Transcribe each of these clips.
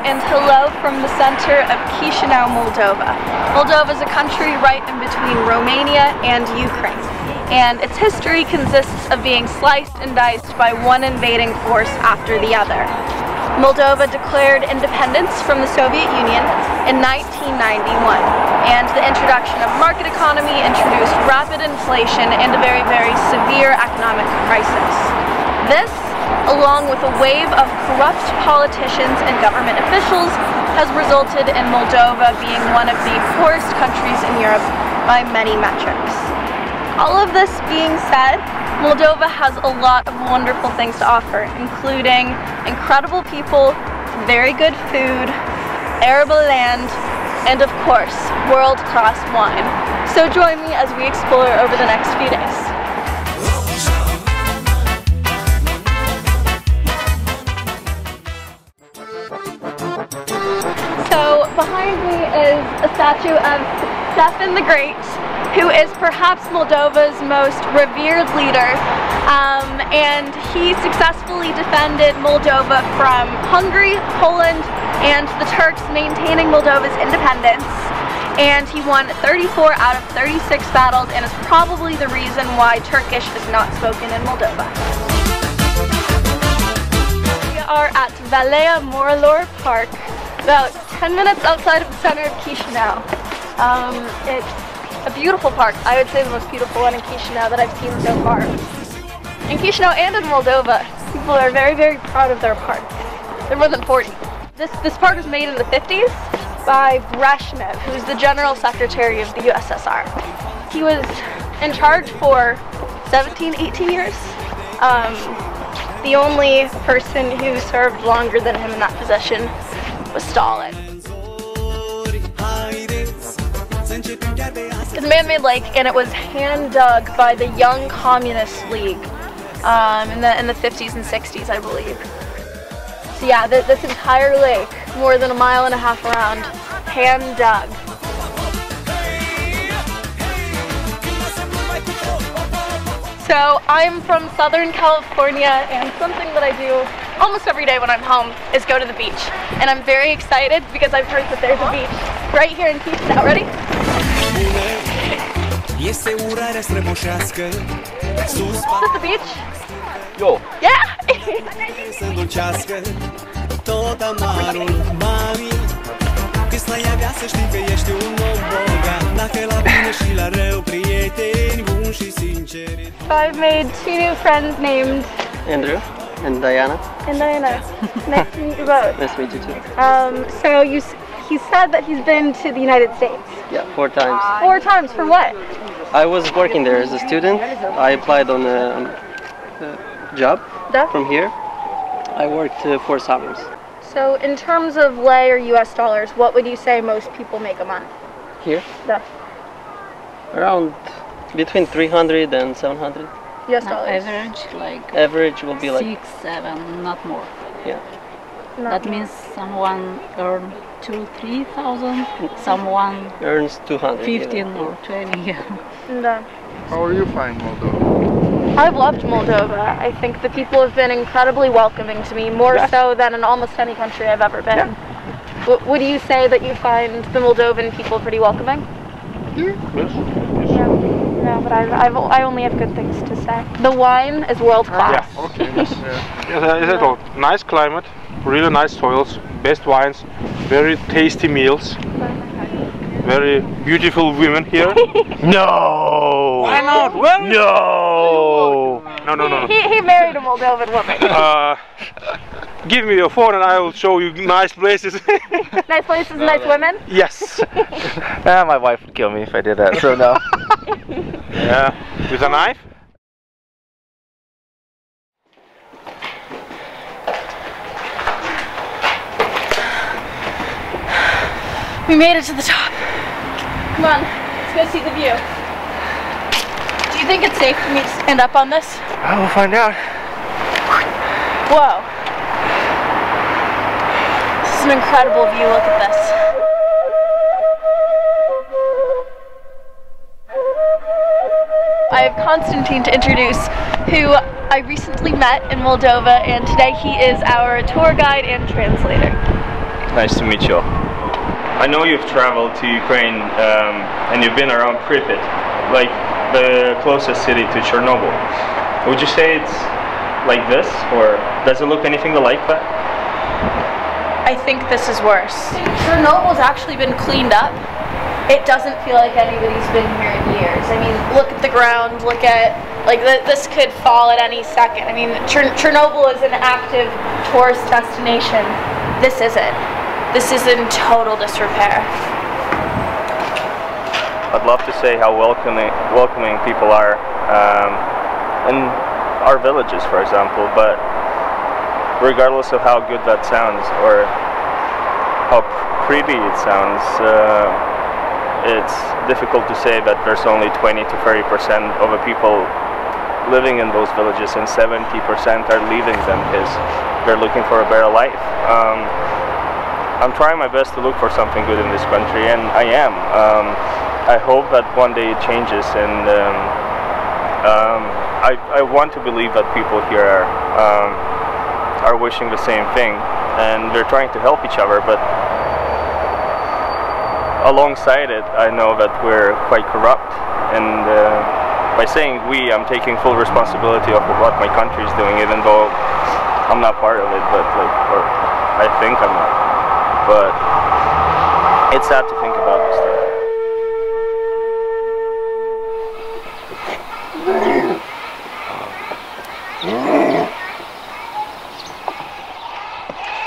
And hello from the center of Chisinau, Moldova. Moldova is a country right in between Romania and Ukraine, and its history consists of being sliced and diced by one invading force after the other. Moldova declared independence from the Soviet Union in 1991, and the introduction of market economy introduced rapid inflation and a very, very severe economic crisis. This, along with a wave of corrupt politicians and government officials, has resulted in Moldova being one of the poorest countries in Europe by many metrics. All of this being said, Moldova has a lot of wonderful things to offer, including incredible people, very good food, arable land, and of course, world-class wine. So join me as we explore over the next few days. So behind me is a statue of Stefan the Great, who is perhaps Moldova's most revered leader, and he successfully defended Moldova from Hungary, Poland, and the Turks, maintaining Moldova's independence. And he won 34 out of 36 battles, and is probably the reason why Turkish is not spoken in Moldova. We are at Valea Morilor Park, about 10 minutes outside of the center of Chisinau. It's a beautiful park. I would say the most beautiful one in Chisinau that I've seen so far. In Chisinau and in Moldova, people are very, very proud of their park. There are more than 40. This park was made in the 50s by Brezhnev, who's the General Secretary of the USSR. He was in charge for 17, 18 years. The only person who served longer than him in that position was Stalin. It's a man-made lake, and it was hand-dug by the Young Communist League in the 50s and 60s, I believe. So yeah, this entire lake, more than 1.5 miles around, hand-dug. So I'm from Southern California, and something that I do almost every day when I'm home is go to the beach. And I'm very excited because I've heard that there's a beach right here in Chisinau. Ready? Is this the beach? Yo. Yeah! So I've made 2 new friends named Andrew and Diana. Nice to meet you both. Nice to meet you too. So he said that he's been to the United States. Yeah, 4 times. 4 times, for what? I was working there as a student. I applied on a job from here. I worked 4 summers. So in terms of lei or US dollars, what would you say most people make a month? Here? Yeah. Around between 300 and 700. US dollars. Average will be like 6, 7, not more. Yeah. That means someone earns 2,000, 3,000. Someone earns 200. 15 or 20. Yeah. How are you finding Moldova? I've loved Moldova. I think the people have been incredibly welcoming to me, more so than in almost any country I've ever been. Yeah. Would you say that you find the Moldovan people pretty welcoming? Yes. No, but I only have good things to say. The wine is world class. Yeah, okay. Yes, is it all? Nice climate, really nice soils, best wines, very tasty meals, very beautiful women here. No! Why not? Well, no! No. He married a Moldovan woman. Give me your phone and I will show you nice places. Nice places, nice women? Yes. My wife would kill me if I did that, so no. Yeah. With a knife? We made it to the top. Come on, let's go see the view. Do you think it's safe for me to stand up on this? I will find out. Whoa. This is an incredible view, look at this. I have Konstantin to introduce, who I recently met in Moldova, and today he is our tour guide and translator. Nice to meet you. I know you've traveled to Ukraine and you've been around Pripyat, like the closest city to Chernobyl. Would you say it's like this, or does it look anything like that? I think this is worse. Chernobyl's actually been cleaned up. It doesn't feel like anybody's been here in years. I mean, look at the ground, look at, like, this could fall at any second. I mean, Chernobyl is an active tourist destination. This isn't. This is in total disrepair. I'd love to say how welcoming people are in our villages, for example, but regardless of how good that sounds or how pretty it sounds, it's difficult to say that there's only 20 to 30% of the people living in those villages and 70% are leaving them because they're looking for a better life. I'm trying my best to look for something good in this country, and I am. I hope that one day it changes, and I want to believe that people here are wishing the same thing, and they're trying to help each other, but alongside it, I know that we're quite corrupt, and by saying we, I'm taking full responsibility of what my country is doing, even though I'm not part of it, but or I think I'm not. But it's sad to think about this stuff.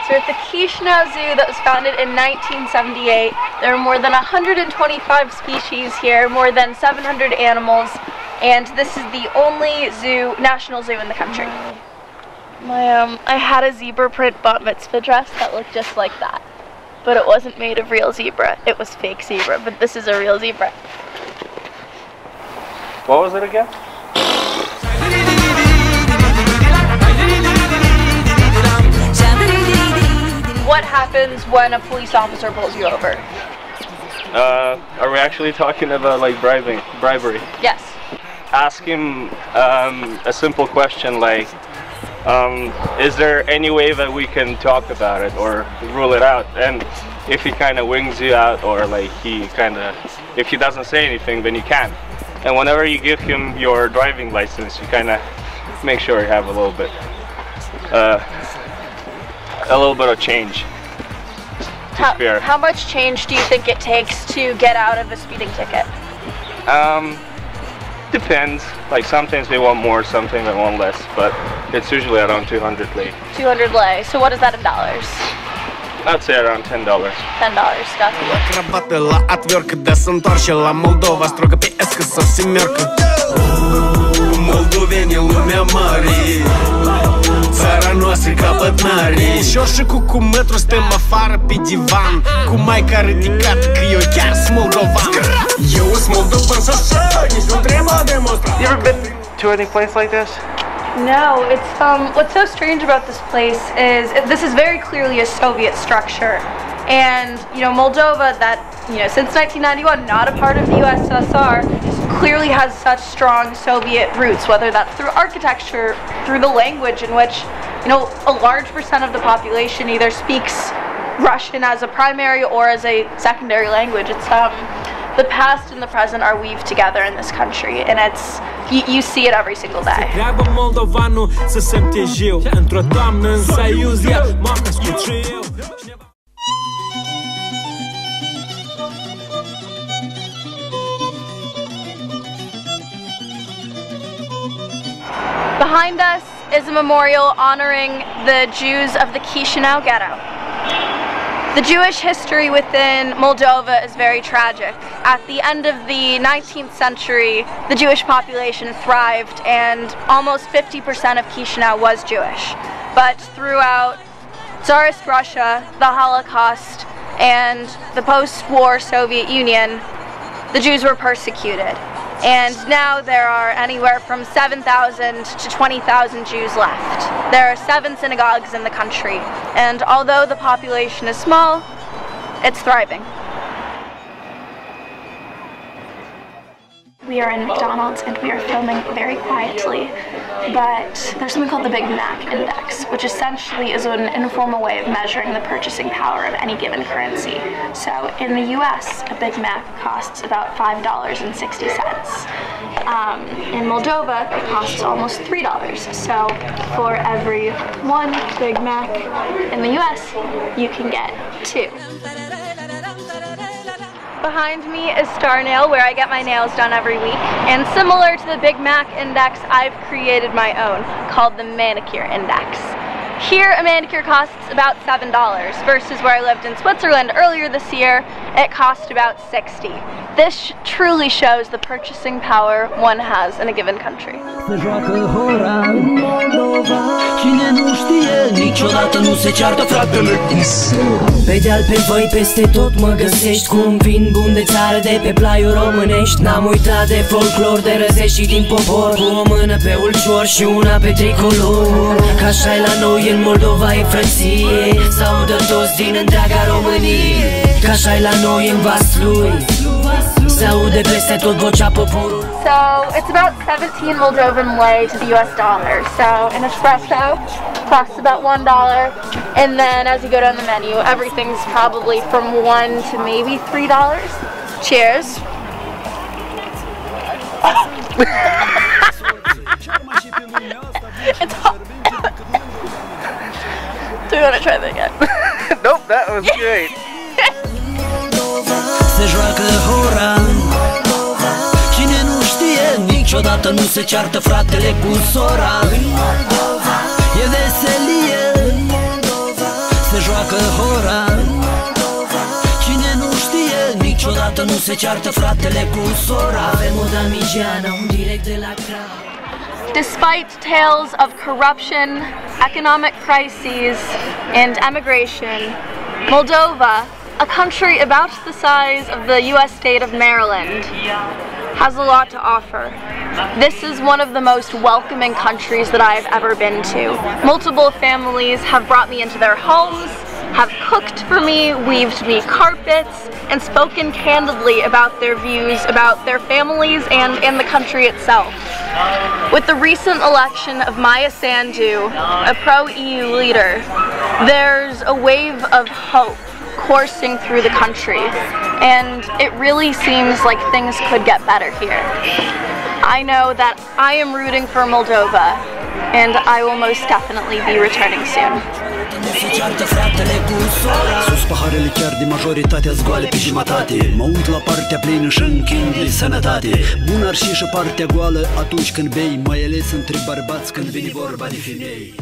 So we're at the Chisinau Zoo that was founded in 1978. There are more than 125 species here, more than 700 animals, and this is the only zoo, national zoo in the country. I had a zebra print bat mitzvah dress that looked just like that. But it wasn't made of real zebra. It was fake zebra, but this is a real zebra. What was it again? What happens when a police officer pulls you over? Are we actually talking about like bribery? Yes. Ask him a simple question like, is there any way that we can talk about it or rule it out? And if he kind of wings you out, or like if he doesn't say anything, then you can. And whenever you give him your driving license, you kind of make sure you have a little bit of change to spare. How much change do you think it takes to get out of a speeding ticket? Depends. Like sometimes they want more, sometimes they want less, but it's usually around 200 lei. 200 lei. So what is that in dollars? I'd say around $10. $10, got Работала отвертка, да се întoarce la Moldova, stroga pe escă sau семерка. Moldoveni lumea mare, țara noastră capăt n-are. Șoșicul cu metru stăm afară pe divan, cu maica ridicat că eu chiar sunt moldovan. Eu sunt moldovan și așa, nici nu trebuie demonstrat. You ever been to any place like this? No, it's what's so strange about this place is this is very clearly a Soviet structure, and Moldova, that since 1991 not a part of the USSR, clearly has such strong Soviet roots, whether that's through architecture, through the language in which a large percent of the population either speaks Russian as a primary or as a secondary language. It's the past and the present are weaved together in this country, and you see it every single day. Behind us is a memorial honoring the Jews of the Chisinau Ghetto. The Jewish history within Moldova is very tragic. At the end of the 19th century, the Jewish population thrived and almost 50% of Chisinau was Jewish. But throughout Tsarist Russia, the Holocaust, and the post-war Soviet Union, the Jews were persecuted. And now there are anywhere from 7,000 to 20,000 Jews left. There are 7 synagogues in the country, and although the population is small, it's thriving. We are in McDonald's and we are filming very quietly, but there's something called the Big Mac Index, which essentially is an informal way of measuring the purchasing power of any given currency. So in the US, a Big Mac costs about $5.60. In Moldova, it costs almost $3. So for every 1 Big Mac in the US, you can get 2. Behind me is Star Nail, where I get my nails done every week. And similar to the Big Mac Index, I've created my own, called the Manicure Index. Here, a manicure costs about $7, versus where I lived in Switzerland earlier this year, it cost about $60. This truly shows the purchasing power one has in a given country. Se joacă hora în Moldova. Cine nu știe, niciodată nu se ceartă, fratele. Pe deal, pe voi, peste tot mă găsești cu un vin bun de țară de pe plaiuri românești. N-am uitat de folclor, de răzești și din popor, cu o mână pe ulcior și una pe tricolor. Ca așa-i la noi în Moldova e frăție, s-audă toți din întreaga Românie. Ca așa-i la noi în Vaslui, s-aude peste tot vocea poporului. So it's about 17 Moldovan lei to the US dollar. So an espresso costs about $1, and then as you go down the menu, everything's probably from $1 to maybe $3. Cheers. It's hot. Do we want to try that again? Nope, that was great. Se joacă hora. Cine nu știe, niciodată nu se ceartă fratele cu sora. E veselie. Se joacă hora. Cine nu știe, niciodată nu se ceartă fratele cu sora. Avem o damigeană, un direct de la crowd. Despite tales of corruption, economic crises, and emigration, Moldova, a country about the size of the US state of Maryland, has a lot to offer. This is one of the most welcoming countries that I've ever been to. Multiple families have brought me into their homes, have cooked for me, weaved me carpets, and spoken candidly about their views about their families and in the country itself. With the recent election of Maya Sandu, a pro-EU leader, there's a wave of hope coursing through the country, and it really seems like things could get better here. I know that I am rooting for Moldova, and I will most definitely be returning soon. Sus paharele chiar de majoritatea-s goale pe jumătate. Mă uit la partea plină și închin de sănătate. Bun ar și partea goală atunci când bei, mai ales între bărbați când vine vorba de femei.